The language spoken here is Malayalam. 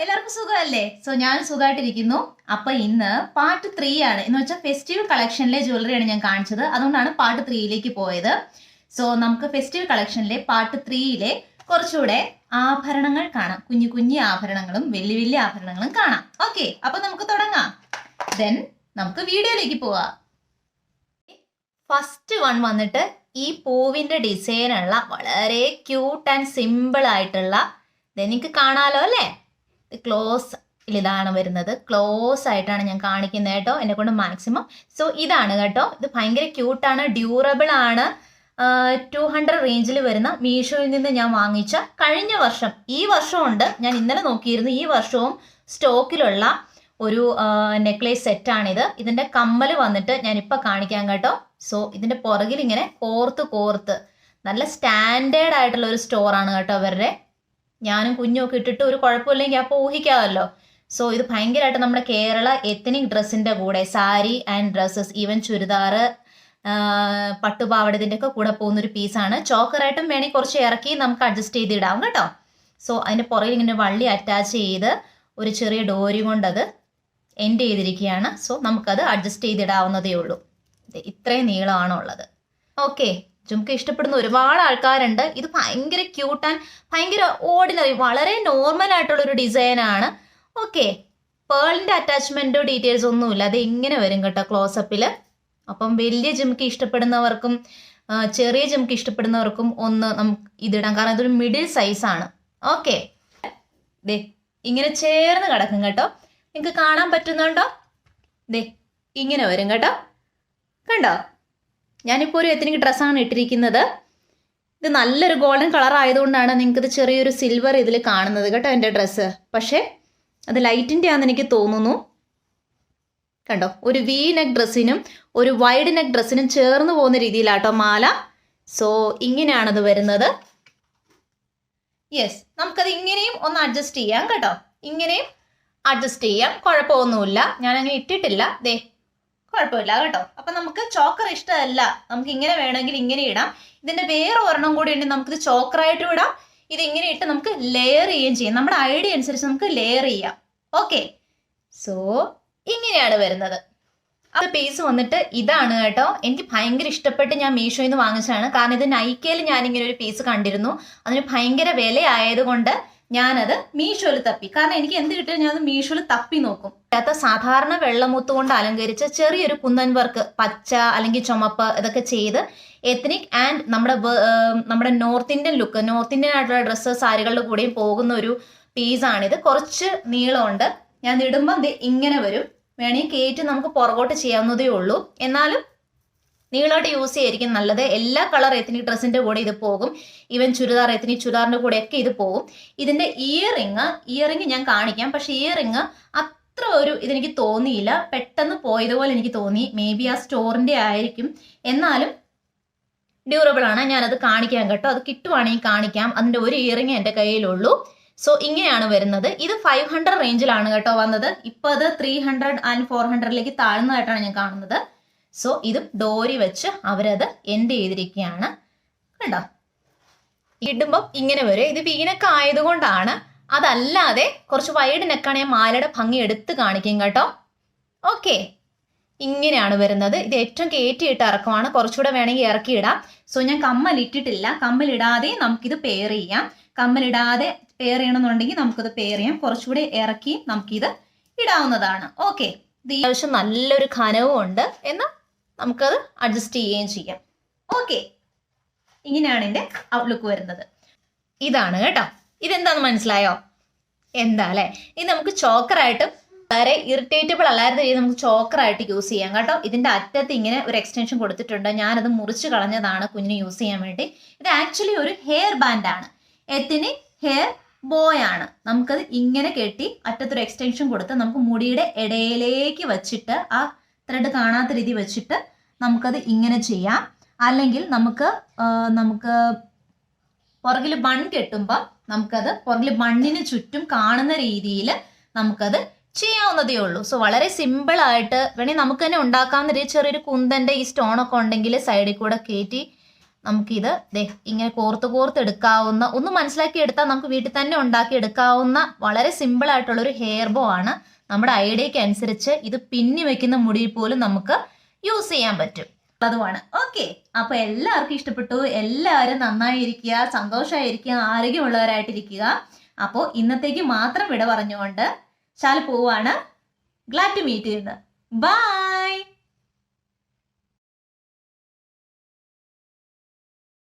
എല്ലാവർക്കും സുഖമല്ലേ? ഞാൻ സുഖമായിട്ടിരിക്കുന്നു. അപ്പൊ ഇന്ന് പാർട്ട് 3 ആണ്. എന്ന് വെച്ചാൽ ഫെസ്റ്റീവ് കളക്ഷനിലെ ജ്വല്ലറിയാണ് ഞാൻ കാണിച്ചത്. അതുകൊണ്ടാണ് പാർട്ട് 3യിലേക്ക് പോയത്. നമുക്ക് ഫെസ്റ്റീവ് കളക്ഷനിലെ പാർട്ട് 3യിലെ കുറച്ചുകൂടെ ആഭരണങ്ങൾ കാണാം. കുഞ്ഞു കുഞ്ഞു ആഭരണങ്ങളും വലിയ വലിയ ആഭരണങ്ങളും കാണാം. ഓക്കെ, അപ്പൊ നമുക്ക് തുടങ്ങാം. ദെൻ നമുക്ക് വീഡിയോയിലേക്ക് പോവാം. ഫസ്റ്റ് വൺ വന്നിട്ട് ഈ പൂവിന്റെ ഡിസൈനുള്ള വളരെ ക്യൂട്ട് ആൻഡ് സിമ്പിൾ ആയിട്ടുള്ള, നിങ്ങൾക്ക് കാണാലോ അല്ലേ? ക്ലോസ് ഇതാണ് വരുന്നത്. ക്ലോസ് ആയിട്ടാണ് ഞാൻ കാണിക്കുന്നത് കേട്ടോ, എന്നെ കൊണ്ട് മാക്സിമം. ഇതാണ് കേട്ടോ. ഇത് ഭയങ്കര ക്യൂട്ടാണ്, ഡ്യൂറബിൾ ആണ്. 200 റേഞ്ചിൽ വരുന്ന മീഷോയിൽ നിന്ന് ഞാൻ വാങ്ങിച്ച കഴിഞ്ഞ വർഷം, ഈ വർഷമുണ്ട്, ഞാൻ ഇന്നലെ നോക്കിയിരുന്നു, ഈ വർഷവും സ്റ്റോക്കിലുള്ള ഒരു നെക്ലേസ് സെറ്റാണിത്. ഇതിന്റെ കമ്മൽ വന്നിട്ട് ഞാനിപ്പോൾ കാണിക്കാം കേട്ടോ. ഇതിന്റെ പുറകിൽ ഇങ്ങനെ കോർത്ത് നല്ല സ്റ്റാൻഡേർഡ് ആയിട്ടുള്ള ഒരു സ്റ്റോറാണ് കേട്ടോ അവരുടെ. ഞാനും കുഞ്ഞൊക്കെ ഇട്ടിട്ട് ഒരു കുഴപ്പമില്ലെങ്കിൽ അപ്പോൾ ഊഹിക്കാമല്ലോ. ഇത് ഭയങ്കരമായിട്ട് നമ്മുടെ കേരള എത്നിക് ഡ്രസ്സിന്റെ കൂടെ, sari and dresses, even churidar, പട്ടുപാവട, ഇതിൻ്റെ ഒക്കെ കൂടെ പോകുന്നൊരു പീസാണ്. ചോക്കറായിട്ടും വേണമെങ്കിൽ കുറച്ച് ഇറക്കി നമുക്ക് അഡ്ജസ്റ്റ് ചെയ്ത് ഇടാം കേട്ടോ. അതിൻ്റെ പുറകിൽ ഇങ്ങനെ വള്ളി അറ്റാച്ച് ചെയ്ത് ഒരു ചെറിയ ഡോരി കൊണ്ട് അത് എൻഡ് ചെയ്തിരിക്കുകയാണ്. നമുക്കത് അഡ്ജസ്റ്റ് ചെയ്തിടാവുന്നതേ ഉള്ളൂ. ഇത്രയും നീളമാണ് ഉള്ളത്. ഓക്കെ, ജുംക്ക ഇഷ്ടപ്പെടുന്ന ഒരുപാട് ആൾക്കാരുണ്ട്. ഇത് ഭയങ്കര ക്യൂട്ട് ആൻഡ് ഭയങ്കര ഓർഡിനറി, വളരെ നോർമൽ ആയിട്ടുള്ള ഒരു ഡിസൈനാണ്. ഓക്കെ, പേളിന്റെ അറ്റാച്ച്മെന്റോ ഡീറ്റെയിൽസ് ഒന്നുമില്ല. അത് ഇങ്ങനെ വരും കേട്ടോ ക്ലോസപ്പിൽ. അപ്പം വലിയ ജിംക്ക് ഇഷ്ടപ്പെടുന്നവർക്കും ചെറിയ ജിംക്ക് ഇഷ്ടപ്പെടുന്നവർക്കും ഒന്ന് നമുക്ക് ഇതിടാം, കാരണം ഇതൊരു മിഡിൽ സൈസാണ്. ഓക്കെ, ദേ ഇങ്ങനെ ചേർന്ന് കിടക്കും കേട്ടോ. നിങ്ങൾക്ക് കാണാൻ പറ്റുന്നുണ്ടോ? ദേ ഇങ്ങനെ വരും കേട്ടോ. കണ്ടോ? ഞാനിപ്പോൾ ഒരു എത്നിക് ഡ്രസ്സാണ് ഇട്ടിരിക്കുന്നത്. ഇത് നല്ലൊരു ഗോൾഡൻ കളർ ആയതുകൊണ്ടാണ് നിങ്ങൾക്കിത് ചെറിയൊരു സിൽവർ ഇതിൽ കാണുന്നത് കേട്ടോ എൻ്റെ ഡ്രസ്സ്. പക്ഷേ അത് ലൈറ്റിൻ്റെ ആണെന്ന് എനിക്ക് തോന്നുന്നു. കണ്ടോ? ഒരു വി നെക്ക് ഡ്രസ്സിനും ഒരു വൈഡ് നെക്ക് ഡ്രസ്സിനും ചേർന്ന് പോകുന്ന രീതിയിലാട്ടോ മാല. ഇങ്ങനെയാണത് വരുന്നത്. യെസ്, നമുക്കത് ഇങ്ങനെയും ഒന്ന് അഡ്ജസ്റ്റ് ചെയ്യാം കേട്ടോ. ഇങ്ങനെയും അഡ്ജസ്റ്റ് ചെയ്യാം, കുഴപ്പമൊന്നുമില്ല. ഞാനങ്ങനെ ഇട്ടിട്ടില്ല. ദേ കുഴപ്പമില്ല കേട്ടോ. അപ്പൊ നമുക്ക് ചോക്കർ ഇഷ്ടമല്ല, നമുക്ക് ഇങ്ങനെ വേണമെങ്കിൽ ഇങ്ങനെ ഇടാം. ഇതിന്റെ വേറെ ഒരെണ്ണം കൂടി ഉണ്ടെങ്കിൽ നമുക്കിത് ചോക്കറായിട്ടും ഇടാം. ഇത് ഇങ്ങനെ ഇട്ട് നമുക്ക് ലെയർ ചെയ്യുകയും ചെയ്യാം. നമ്മുടെ ഐഡിയ അനുസരിച്ച് നമുക്ക് ലെയർ ചെയ്യാം. ഓക്കെ, ഇങ്ങനെയാണ് വരുന്നത്. അത് പീസ് വന്നിട്ട് ഇതാണ് കേട്ടോ. എനിക്ക് ഭയങ്കര ഇഷ്ടപ്പെട്ട് ഞാൻ മീഷോയിൽ നിന്ന് വാങ്ങിച്ചതാണ്. കാരണം ഇത് നൈക്കയിൽ ഞാനിങ്ങനെ ഒരു പീസ് കണ്ടിരുന്നു. അതിന് ഭയങ്കര വില ആയതുകൊണ്ട് ഞാനത് മീഷോയിൽ തപ്പി. കാരണം എനിക്ക് എന്ത് കിട്ടിയാൽ ഞാനത് മീഷോയിൽ തപ്പി നോക്കും. സാധാരണ വെള്ളമുത്ത് കൊണ്ട് അലങ്കരിച്ച ചെറിയൊരു കുന്തൻ വർക്ക്, പച്ച അല്ലെങ്കിൽ ചുമപ്പ്, ഇതൊക്കെ ചെയ്ത് എത്നിക് ആൻഡ് നമ്മുടെ north Indian look, north Indian ആയിട്ടുള്ള ഡ്രസ്സ് സാരികളുടെ കൂടെയും പോകുന്ന ഒരു പീസാണിത്. കുറച്ച് നീളമുണ്ട്. ഞാൻ ഇടുമ്പം ഇങ്ങനെ വരും. വേണമെങ്കിൽ കയറ്റി നമുക്ക് പുറകോട്ട് ചെയ്യാവുന്നതേ ഉള്ളൂ. എന്നാലും നീളമായിട്ട് യൂസ് ചെയ്യായിരിക്കും നല്ലത്. എല്ലാ കളർ എത്നിക് ഡ്രസ്സിന്റെ കൂടെ ഇത് പോകും. ഈവൻ ചുരിദാർ, എത്നിക് ചുരിദാറിന്റെ കൂടെയൊക്കെ ഇത് പോകും. ഇതിന്റെ ഇയറിങ് ഞാൻ കാണിക്കാം. പക്ഷെ ഇയറിങ് അത്ര ഒരു ഇതെനിക്ക് തോന്നിയില്ല. പെട്ടെന്ന് പോയതുപോലെ എനിക്ക് തോന്നി. മേ ബി ആ സ്റ്റോറിന്റെ ആയിരിക്കും. എന്നാലും ഡ്യൂറബിൾ ആണ്. ഞാനത് കാണിക്കാം കേട്ടോ. അത് കിട്ടുവാണെങ്കിൽ കാണിക്കാം. അതിന്റെ ഒരു ഇയറിങ് എൻ്റെ കയ്യിലുള്ളൂ. ഇങ്ങനെയാണ് വരുന്നത്. ഇത് 500 റേഞ്ചിലാണ് കേട്ടോ വന്നത്. ഇപ്പൊ അത് 300 ആൻഡ് 400ലേക്ക് താഴ്ന്നതായിട്ടാണ് ഞാൻ കാണുന്നത്. ഇതും ഡോരി വെച്ച് അവരത് എൻഡ് ചെയ്തിരിക്കുകയാണ്. കണ്ടോ? ഇടുമ്പം ഇങ്ങനെ വരും. ഇത് വീനൊക്കെ ആയതുകൊണ്ടാണ്. അതല്ലാതെ കുറച്ച് വൈഡ് നെക്കാണ്. ഞാൻ മാലയുടെ ഭംഗി എടുത്ത് കാണിക്കും കേട്ടോ. ഓക്കെ, ഇങ്ങനെയാണ് വരുന്നത്. ഇത് ഏറ്റവും കയറ്റിയിട്ട് ഇറക്കമാണ്. കുറച്ചുകൂടെ വേണമെങ്കിൽ ഇറക്കിയിടാം. ഞാൻ കമ്മലിട്ടിട്ടില്ല. കമ്മലിടാതെ നമുക്കിത് പെയർ ചെയ്യാം. കമ്മലിടാതെ പെയർ ചെയ്യണമെന്നുണ്ടെങ്കിൽ നമുക്കത് പെയർ ചെയ്യാം. കുറച്ചുകൂടെ ഇറക്കി നമുക്കിത് ഇടാവുന്നതാണ്. ഓക്കെ, ഇത് ആവശ്യം നല്ലൊരു ഘനവും ഉണ്ട്. എന്നാൽ നമുക്കത് അഡ്ജസ്റ്റ് ചെയ്യുകയും ചെയ്യാം. ഓക്കെ, ഇങ്ങനെയാണ് എൻ്റെ ഔട്ട്ലുക്ക് വരുന്നത്. ഇതാണ് കേട്ടോ. ഇതെന്താണെന്ന് മനസ്സിലായോ? എന്താ അല്ലേ? ഇത് നമുക്ക് ചോക്കറായിട്ടും വളരെ ഇറിറ്റേറ്റബിൾ അല്ലാത്ത രീതിയിൽ നമുക്ക് ചോക്കറായിട്ട് യൂസ് ചെയ്യാം കേട്ടോ. ഇതിന്റെ അറ്റത്ത് ഇങ്ങനെ ഒരു എക്സ്റ്റൻഷൻ കൊടുത്തിട്ടുണ്ട്. ഞാനത് മുറിച്ച് കളഞ്ഞതാണ് കുഞ്ഞിന് യൂസ് ചെയ്യാൻ വേണ്ടി. ഇത് ആക്ച്വലി ഒരു ഹെയർ ബാൻഡ് ആണ്. എത്നിക് ഹെയർ ബോയ് ആണ്. നമുക്കത് ഇങ്ങനെ കെട്ടി അറ്റത്തൊരു എക്സ്റ്റൻഷൻ കൊടുത്ത് നമുക്ക് മുടിയുടെ ഇടയിലേക്ക് വെച്ചിട്ട് ആ ത്രെഡ് കാണാത്ത രീതി വെച്ചിട്ട് നമുക്കത് ഇങ്ങനെ ചെയ്യാം. അല്ലെങ്കിൽ നമുക്ക് പുറകിൽ ബൺ കെട്ടുമ്പോൾ നമുക്കത് പുറകിൽ ബണ്ണിന് ചുറ്റും കാണുന്ന രീതിയിൽ നമുക്കത് ചെയ്യാവുന്നതേ ഉള്ളൂ. വളരെ സിമ്പിൾ ആയിട്ട് വേണമെങ്കിൽ നമുക്ക് തന്നെ ഉണ്ടാക്കാവുന്ന രീതി. ചെറിയൊരു കുന്തന്റെ ഈ സ്റ്റോണൊക്കെ ഉണ്ടെങ്കിൽ സൈഡിൽ കൂടെ കയറ്റി നമുക്കിത് ഇങ്ങനെ കോർത്ത് എടുക്കാവുന്ന, ഒന്ന് മനസ്സിലാക്കി എടുത്താൽ നമുക്ക് വീട്ടിൽ തന്നെ ഉണ്ടാക്കി എടുക്കാവുന്ന വളരെ സിമ്പിൾ ആയിട്ടുള്ള ഒരു ഹെയർ ബോ ആണ്. നമ്മുടെ ഐഡിയക്ക് അനുസരിച്ച് ഇത് പിന്നി വെക്കുന്ന മുടിയിൽ പോലും നമുക്ക് യൂസ് ചെയ്യാൻ പറ്റും. അതുമാണ്. ഓക്കെ, അപ്പൊ എല്ലാവർക്കും ഇഷ്ടപ്പെട്ടു. എല്ലാവരും നന്നായിരിക്കുക, സന്തോഷമായിരിക്കുക, ആരോഗ്യമുള്ളവരായിട്ടിരിക്കുക. അപ്പോൾ ഇന്നത്തേക്ക് മാത്രം വിട പറഞ്ഞുകൊണ്ട് ശാല പോവാണ്. Glad to meet you. By.